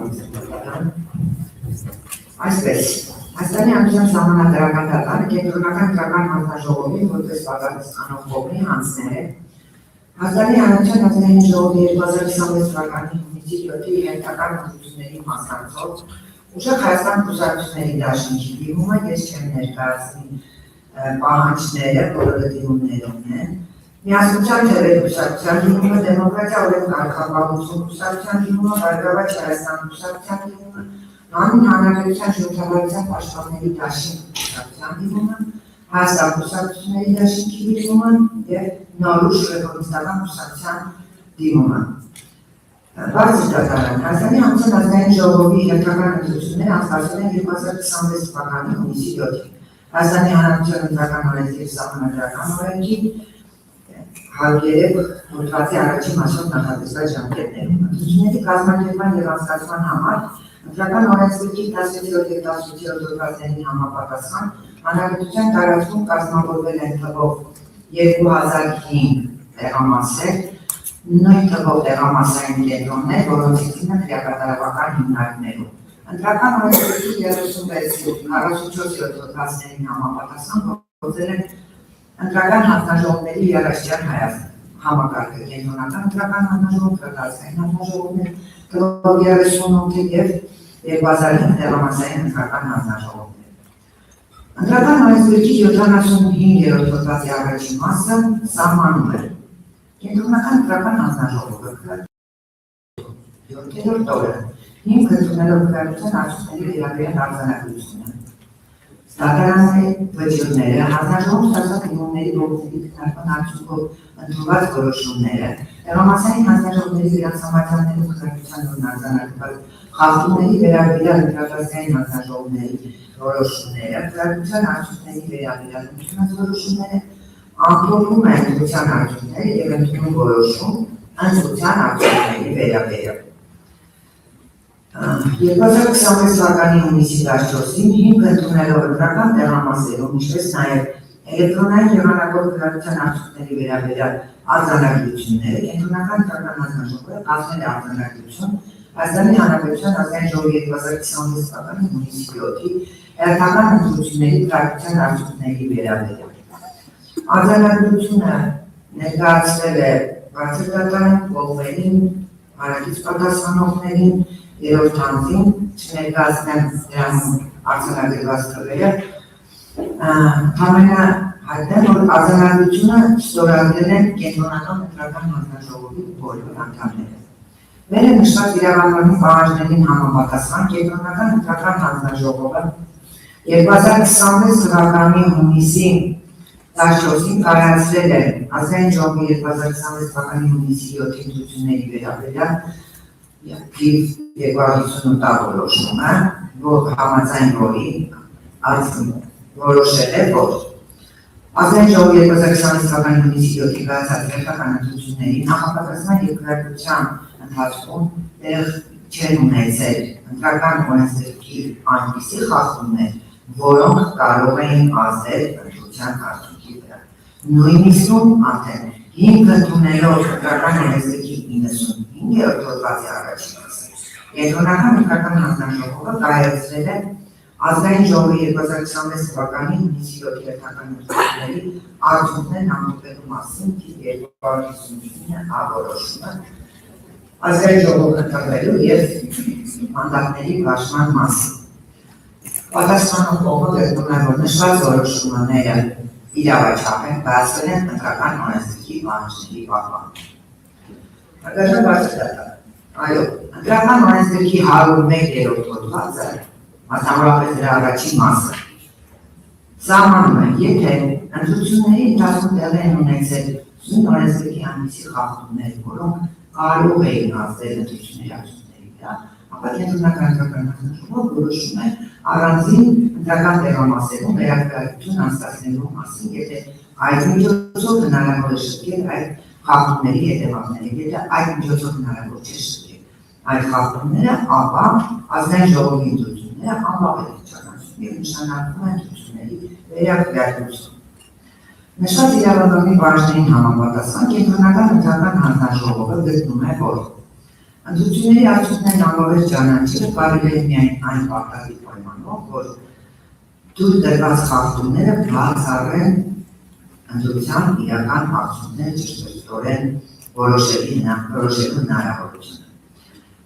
Բարձրատան, այսպես, Հայաստանի Հանրության Սահմանադրական դատարանը կենտրոնական քրական հանձնաժողովին որպես պատասխանող կողմի հանձնել է Հայաստանի Հանրության Ազգային ժողովի 2026 թվականի հունիսի 7-ի երթական ընտրությունների մասնակցող ուժեղ Հայաստան կուսակցությունների դաշինքի դիմումը ես չեմ ներկայացնի պահանջները, բոլորը դիմումներում են, Միասնության թևերի կուսակցության դիմումը, Դեմոկրատիա օրենք կարգապահություն կուսակցության դիմումը, Բարգավաճ Հայաստան կուսակցության դիմումը, Հանուն Հանրապետության ժողովրդավարության պաշտպանների դաշինք կուսակցության դիմումը, Հայաստան կուսակցությունների դաշինքի դիմումը և Նորույթ ռեֆորմիստական կուսակցության դիմումը։ Բարձրատան, Հայաստանի Հանրության Ազգային ժողովի երթական ընտրությունները անցկացվել են 2026 թվականի հունիսի 7-ին։ Հայաստանի Հանրության Ընտրական օրենքի և Սահմանադրական օրենքի 103 հոդվածի առաջին մասով նախատեսված ժամկետներում ընտրությունների կազմակերպման և անցկացման համար Ընտրական օրենսգրքի 17 և 18 հոդվածներին համապատասխան Հանրապետության տարածքում կազմավորվել են թվով 2005 տեղամասեր, նույն թվով տեղամասային կենտրոններ, որոնցից 9 քրեակատարողական հիմնարկներում։ Ընտրական օրենսգրքի 36-44 հոդվածներին համապատասխան գործել են Ընտրական հանձնաժողովների երաշտյան համակարգը, կենտրոնական ընտրական հանձնաժողով, կրթարցային հանձնաժողովներ, թվով 38 և 2005 տեղամասային ընտրական հանձնաժողովներ։ Ընտրական օրենսգրքի 75-րդ հոդվածի առաջին մասը սահմանում է կենտրոնական ընտրական հանձնաժողովը 7-րդ օրը հիմք ընդունելով քրեական արդյունքների վերաբերյալ արձանագրությունը Դատարանների վճիռները, հանձնաժողով ստացած դիմումների գործերի քննարկման արդյունքով ընդունված որոշումները, տեղամասային հանձնաժողովների իրենց համաձայնելու քննարկության արձանագրված խախտումների վերաբերյալ ընտրական հանձնաժողովների որոշումները, քննարկության արդյունքների վերաբերյալ ընդունած որոշումները, անդրադառնում են ընտրության արդյունքները և ընդունում որոշում ընտրության արդյունքների վերաբերյալ։ 2026 թվականի հունիսի 14-ին հիմք ընդունելով ընտրական տեղամասերում, ինչպես նաև էլեկտրոնային եղանակով քննարկության արդյունքների վերաբերյալ արձանագրությունները, կենտրոնական ընտրական հանձնաժողովը կազմել է արձանագրություն Հայաստանի Հանրապետության Ազգային ժողովի 2026 թվականի հունիսի 7-ի հերթական ընտրությունների քննարկության արդյունքների վերաբերյալ։ Արձանագրությունը ներկայացվել է բարձրատան կողմերին, հարակից պատասխանողներին, երրորդ անձին, չներկայացնեմ դրանում արձանագրված թվերը, համենահայտնեմ, որ արձանագրությունը ստորագրել են կենտրոնական ընտրական հանձնաժողովի բոլոր անդամները։ Վերը նշված իրավաբանի պահանջներին համապատասխան կենտրոնական ընտրական հանձնաժողովը 2026 թվականի հունիսի 14-ին կայացրել է Ազգային ժողովի 2026 թվականի հունիսի 7-ի ընտրությունների վերաբերյալ թիվ 258 որոշումը, որ համաձայն որի որոշել է, որ Ազգային ժողովի 2026 թվականի հունիսի 7-ի կայացած հերթական ընտրությունների նախապատրաստման և քննարկության ընթացքում տեղ չեն ունեցել ընտրական օրենսգրքի այնպիսի խախտումներ, որոնք կարող էին ազդել ընտրության արդյունքի վրա։ Նույնիսկ արդեն հիմք ընդունելով ընտրական օրենսգրքի 95-րդ հոդվածի առաջին մասը, կենտրոնական ընտրական հանձնաժողովը կայացրել է Ազգային ժողովի 2026 թվականի հունիսի 7-ի հերթական ընտրությունների արդյունքներն ամփոփելու մասին թիվ 259 որոշումը Ազգային ժողովը ընտրվելու և մանդատների բաշխման մասին։ Պատասխանող կողմը գտնում է, որ նշված որոշումները իրավաչափ են, բացվել են ընտրական օրենսգրքի պահանջների պահպանումը։ Այո, ընտրական օրենսգրքի 101-րդ հոդվածը, մասնավորապես դրա առաջին մասը, սահմանում է, եթե ընտրությունների ընթացքում տեղի են ունեցել նույն օրենսգրքի այնպիսի խախտումներ, որոնք կարող էին ազդել ընտրությունների արդյունքների վրա, ապա կենտրոնական ընտրական հանձնաժողովը որոշում է առանձին ընտրական տեղամասերում վերակայություն անցկացնելու մասին, եթե այդ միջոցով հնարավոր է շտկել այդ խախտումների հետևանքները, եթե այդ միջոցով հնարավոր չէ շտկել այդ խախտումները, ապա Ազգային ժողովի ընտրությունները անվավեր չանցում և նշանակվում են ընտրությունների վերակայություն։ Նշված իրավաբանի պահանջներին համապատասխան կենտրոնական ընտրական հանձնաժողովը գտնում է, որ Ընտրությունների արդյունքներն անվավեր ճանաչելը կարելի է միայն այն պարտադիր պայմանով, որ թույլ տրված խախտումները բացառեն ընտրության իրական արդյունքները ճշգրտորեն որոշելու հնարավորությունը։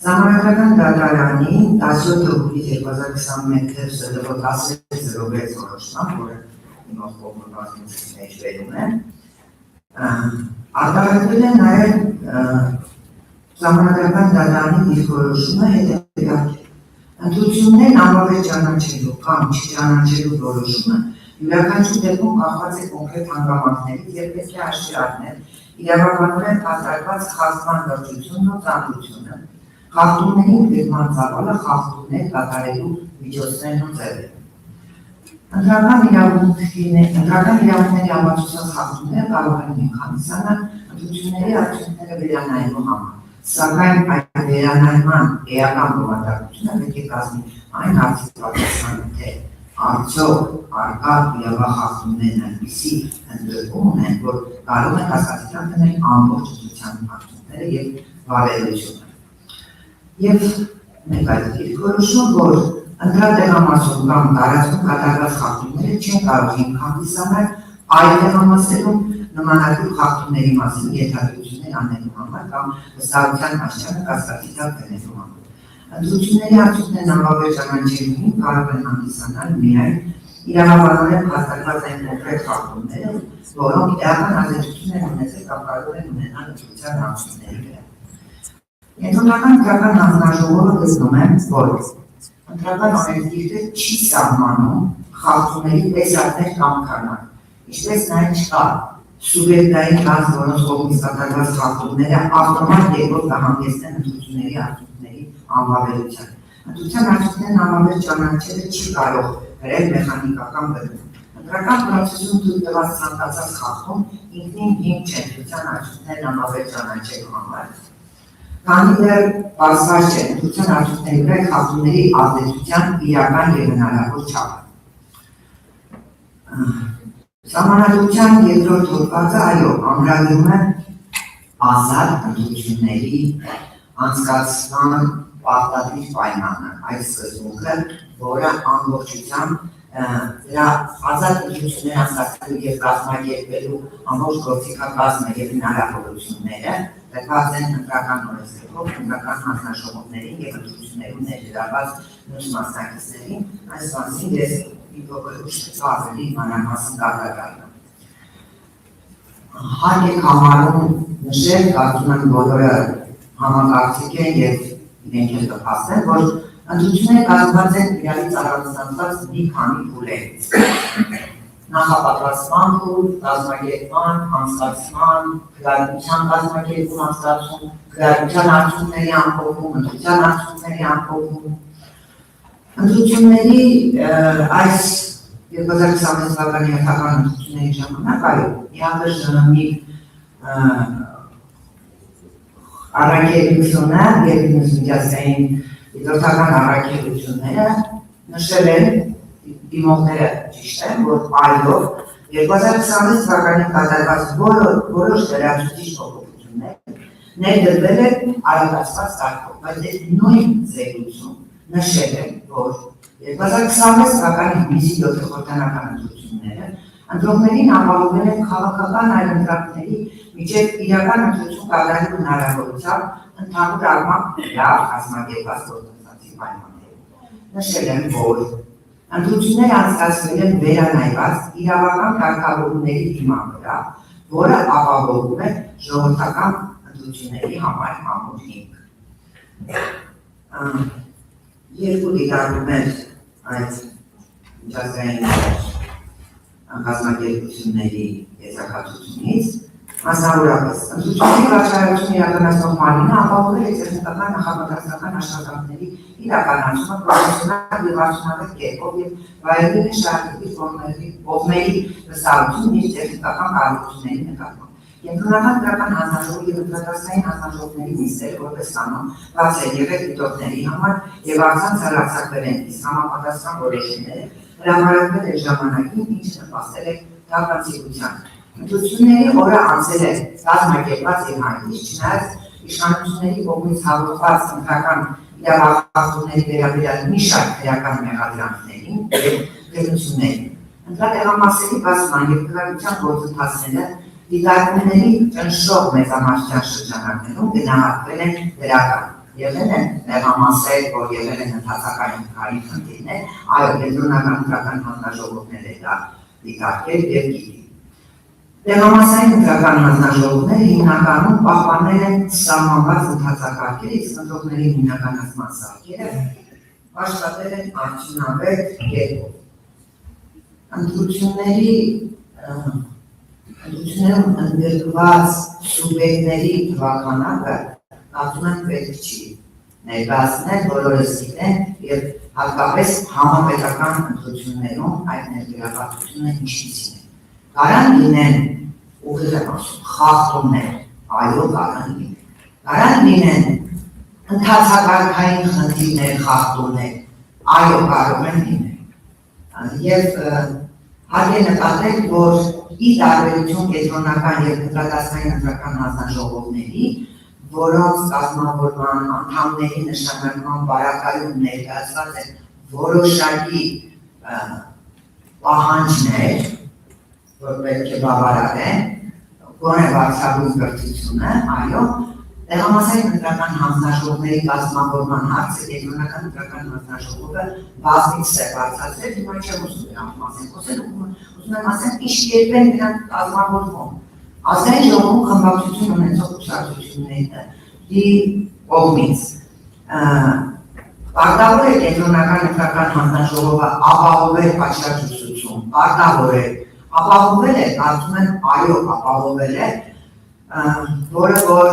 Ժամանակական դատարանի 17 հուլիս 2021 թվականին 1006 որոշմամբ, որը իմով կողմնվածից մեջ վերում է, արտահայտվել է նաև ժամանակական դատարանի դիրքորոշումը հետևյալ է. ընտրություններն անվավեր ճանաչելու կամ չճանաչելու որոշումը յուրաքանչյուր դեպքում կախված է կոնկրետ հանգամանքներից և պետք է հաշվի առնել իրավաբանորեն կատարված խախտման լրջությունն ու ծանրությունը, խախտումների ընդգրկման ծավալը, խախտումներ կատարելու միջոցներն ու ձևերը։ Ընտրական իրավունքների համացուցած խախտումները կարող են մի քանիսանալ ընտրությունների արդյունքները վերանայելու համար, սակայն այդ վերանայման էական բովանդակությունը պետք է կազմի այն հարցի պատասխանը, թե արդյոք առկա իրավախախտումներն այնպիսի ընդգրկում ունեն, որ կարող են հասարակության դնել ամբողջ ընտրության արդյունքները և վավերությունը։ Եվ մեկ այլ դիրքորոշում, որ ընտրատեղամասում կամ տարածքում կատարված խախտումները չեն կարող հանդիսանալ այլ տեղամասերում նմանատիպ խախտումների մասին ենթադրություններ անելու համար կամ վստահության աստիճանը կասկածի տակ դնելու համար։ Ընտրությունների արդյունքներն անվավեր ճանաչելուն կարող են հանդիսանալ միայն իրավաբանորեն հաստատված այն կոնկրետ խախտումները, որոնք էական ազդեցություն են ունեցել կամ կարող են ունենալ ընտրության արդյունքների վրա։ Կենտրոնական ընտրական հանձնաժողովը գտնում է, որ ընտրական օրենսգիրքը չի սահմանում խախտումների տեսակներ կամ քանակ, ինչպես նաև չկա սուբյեկտային կազմ, որոնց կողմից կատարված խախտումները ավտոմատ կերպով կհանգեցնեն ընտրությունների արդյունքների անվավերության։ Ընտրության արդյունքներն անվավեր ճանաչելը չի կարող գրել մեխանիկական բնույթ։ Ընտրական պրոցեսում թույլ տված ցանկացած խախտում ինքնին հիմք չէ ընտրության արդյունքներն անվավեր ճանաչելու համար, քանի դեռ պարզված չէ ընտրության արդյունքների վրա խախտումների ազդեցության իրական և հնարավոր չափը։ Սահմանադրության երկրորդ հոդվածը, այո, ամրագրում է ազատ ընտրությունների անցկացման պարտադիր պայմանը, այդ սկզբունքը, որը ամբողջությամբ դրա ազատ ընտրություններ անցկացնելու և կազմակերպելու ամբողջ գործիքակազմը և հնարավորությունները տրված են ընտրական օրենսգրքով, ընտրական հանձնաժողովներին և ընտրություններում ներգրավված մյուս մասնակիցներին, այս մասին ես մի փոքր ուշ ավելի մանրամասն կարգավորում։ Հարկ եք համարում նշել, կարծում եմ բոլորը համակարծիք են և իրենք էլ կփաստեն, որ ընտրությունները կազմված են իրարից առանձնացված մի քանի փուլերից։ Նախապատրաստման փուլ, կազմակերպման, անցկացման, քվեարկության կազմակերպում, անցկացում, քվեարկության արդյունքների ամփոփում, ընտրության արդյունքների ամփոփում։ Ընտրությունների այս 2026 թվականի հերթական ընտրությունների ժամանակ, այո, միաժամանակ առաքելությունը և միջազգային դիտորդական առաքելությունները նշել են դիմողները ճիշտ են, որ այլով 2026 թվականին կատարված որոշ լրացուցիչ փոփոխություններ ներդրվել են արագացված կարգով, բայց այդ նույն զեկույցում նշել են, որ 2026 թվականի հունիսի 7 խորհրդանական ընտրությունները ընտրողներին ապահովել են քաղաքական այլընտրանքների միջև իրական ընտրություն կատարելու հնարավորությամբ ընդհանուր առմամբ լավ կազմակերպված գործընթացի պայմաններում։ Նշել են, որ ընտրությունները անցկացվել են վերանայված իրավական կարգավորումների հիման վրա, որը ապահովում է ժողովրդական ընտրությունների համար ամուր հիմք։ Երկու դիտարկում են այդ միջազգային կազմակերպությունների եզրակացությունից, մասնավորապես ընտրությունների վարչարություն իրականացնող մարմինը ապահովել է տեխնիկական նախապատրաստական աշխատանքների իրականացումը պրոֆեսիոնալ և արդյունավետ կերպով և վայելել է շահարկի կողմերի վստահությունն իր տեխնիկական կարողությունների նկատմամբ։ Կենտրոնական ընտրական հանձնաժողովի և ընտրատեսային հանձնաժողովների նիստերը որպես կանոն բաց են եղել դիտորդների համար և առցանց հեռարձակվել են, իսկ համապատասխան որոշումները հրապարակվել են ժամանակին, ինչը նպաստել է թափանցիկությանը։ Ընտրությունների օրը անցել է կազմակերպված և հանգիստ, չնայած իշխանությունների կողմից հաղորդված ընտրական իրավախախտումների վերաբերյալ մի շարք քրեական մեղադրանքներին և գրություններին։ Ընտրատեղամասերի բացման և քրեական գործընթացները դիտարկումների ճնշող մեծամասնության շրջանակներում գնահատվել են դրական։ Եղել են տեղամասեր, որ եղել են ընթացակային խնդիրներ, այո, կենտրոնական ընտրական հանձնաժողովներ է դա դիտարկել և գիտի։ Տեղամասային ընտրական հանձնաժողովները հիմնականում պահպանել են սահմանված ընթացակարգերը, իսկ ընտրողների հիմնականացման սարքերը աշխատել են արդյունավետ կերպով։ Ընտրություններում ընդգրկված սուբյեկտների թվաքանակը կարծում եմ պետք չի ներկայացնել, բոլորս գիտեն և հատկապես համապետական ընտրություններում այդ ներգրավվածությունը ինչպիսին է։ Կարան լինեն ուղիղ եմ ասում խախտումներ, այո, կարան լինեն։ Կարան լինեն ընթացակարգային խնդիրներ, խախտումներ, այո, կարող են լինել։ Եվ հարկ է նկատել, որ ի տարբերություն կենտրոնական և ընտրատեսային ընտրական հանձնաժողովների, որոնց կազմավորման անդամների նշանակման բարակայում ներկայացված են որոշակի պահանջներ, որ պետք է բավարարեն, գոնե վարչապետի կրթությունը, այո, տեղամասային ընտրական հանձնաժողովների կազմավորման հարցը կենտրոնական ընտրական հանձնաժողովը բազմիցս է բարձրացրել, հիմա չեմ ուզում դրանց մասին խոսել, ուզում եմ ասել, ինչ կերպ են դրանք կազմավորվում։ Ազգային ժողովում խմբակցություն ունեցող կուսակցությունների կողմից պարտավոր է կենտրոնական ընտրական հանձնաժողովը ապահովել պատշաճություն, պարտավոր է, ապահովել է, կարծում եմ, այո, ապահովել է, որը որ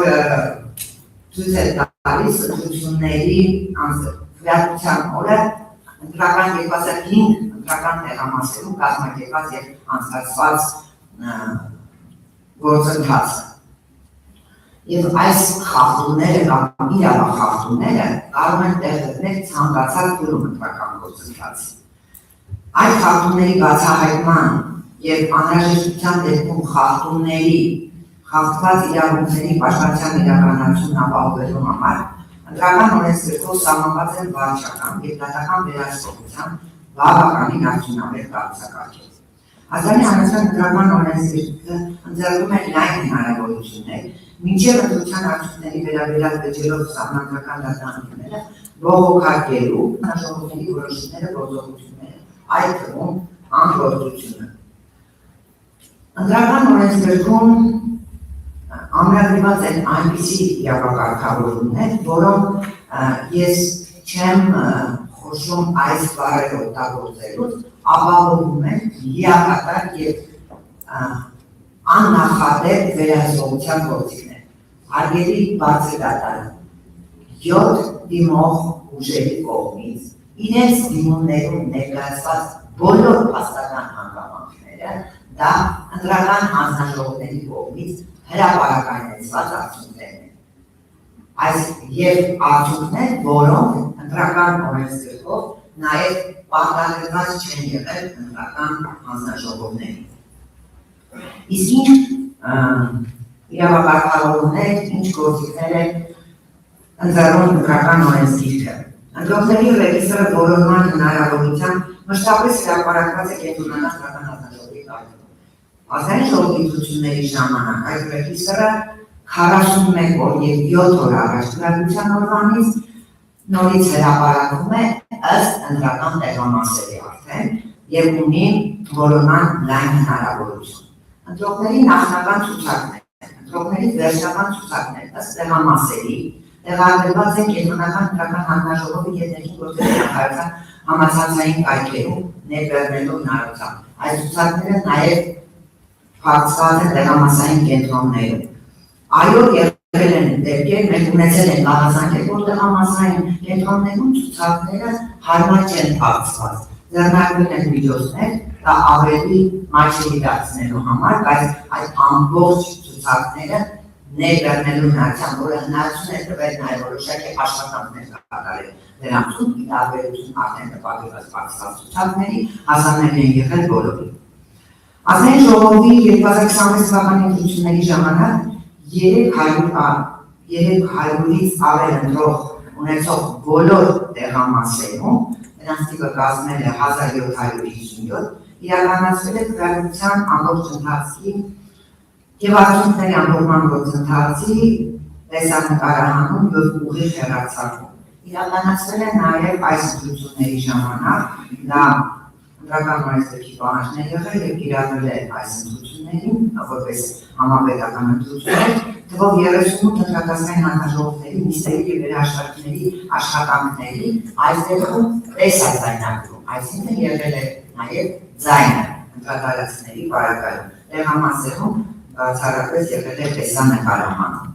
ցույց է տալիս ընտրությունների քվեարկության օրը ընտրական 25 ընտրական տեղամասերում կազմակերպված և անցկացված գործընթացը։ Եվ այս խախտումները կամ իրավախախտումները կարող են տեղ գտնել ցանկացած դրում ընտրական գործընթացի։ Այդ խախտումների բացահայտման և անհրաժեշտության դեպքում խախտված իրավունքների պաշտպանության իրականացումն ապահովելու համար ընտրական օրենսգրքով սահմանված են վարչական և դատական վերահսկողության բավականին արդյունավետ կառուցակարգեր։ Ազգային հանրության ընտրական օրենսգիրքը ընձեռում է լայն հնարավորություններ, մինչև ընտրության արդյունքների վերաբերյալ վեճերով սահմանադրական դատարանները բողոքարկելու հանրաժողովների որոշումները գործողությունները, այդ թվում անգործությունը։ Ընտրական օրենսգրքում ամրագրված են այնպիսի իրավակարգավորումներ, որոնք ես չեմ խոշում այս բառերը օգտագործելուց, ապահովում են լիակատար և աննախադեպ վերահսկողության գործիքներ։ Հարգելի բարձր դատարան, 7 դիմող ուժերի կողմից իրենց դիմումներում ներկայացված բոլոր փաստական հանգամանքները դա ընտրական հանձնաժողովների կողմից հրապարակայնեցված արդյունքներն են։ Այս և արդյունքներ, որոնք ընտրական օրենսգրքով նաև պարտադրված չեն եղել ընտրական հանձնաժողովներին։ Իսկ ինչ իրավակարգավորումներ, ինչ գործիքներ են ընձեռում ընտրական օրենսգիրքը։ Ընտրողների ռեգիստրը որոնման հնարավորության մշտապես հրապարակված է կենտրոնական ընտրական հանձնաժողովի կայքում։ Ազգային ժողովի ընտրությունների ժամանակ այդ ռեգիստրը 41 օր և 7 օր առաջ գրագության օրվանից նորից հրապարակվում է ըստ ընտրական տեղամասերի արդեն և ունի որոնման լայն հնարավորություն։ Ընտրողների նախնական ցուցակներ, ընտրողների վերջնական ցուցակներ ըստ տեղամասերի տեղադրված են կենտրոնական ընտրական հանձնաժողովի և ներքին գործերի նախարարության համացանցային կայքերում ներբեռնելու հնարավորությամբ։ Այս ցուցակները նաև փակցված են տեղամասային կենտրոններում։ Այո, եղել են դեպքեր, մենք ունեցել ենք գաղափարներ, որ տեղամասային կենտրոններում ցուցակները հարմար չեն փակցված։ Ձեռնարկվել են միջոցներ, դա ավելի մատչելի դարձնելու համար, բայց այդ ամբողջ ցուցակները ներբեռնելու հնարավորությամբ, որը հնարավորություն է տվել նաև որոշակի աշխատանքներ կատարել դրանցում, ի տարբերություն արդեն նպատակված փակցված ցուցակների, հասանելի են եղել բոլորին։ Ազգային ժողովի 2026 թվականի ընտրությունների ժամանակ 300 300-ից ավել ընտրող ունեցող բոլոր տեղամասերում, նրանց թիվը կազմել է 1757, իրականացվել է քվեարկության ամբողջ ընթացքի և արդյունքների ամփոփման գործընթացի տեսանկարահանում և ուղիղ հեռարձակում։ Իրականացվել է նաև այս ընտրությունների ժամանակ դա ընտրական օրենսգրքի պահանջն է եղել և կիրառվել է այս ընտրություններին որպես համապետական ընտրություններ, թվով 38 ընտրական հանձնաժողովների, նիստերի և վերահաշվարկների աշխատանքների, այս դեպքում տեսաձայնագրում, այսինքն եղել է նաև ձայնը ընտրատարածքների պարագայում, տեղամասերում բացառապես եղել է տեսանկարահանում։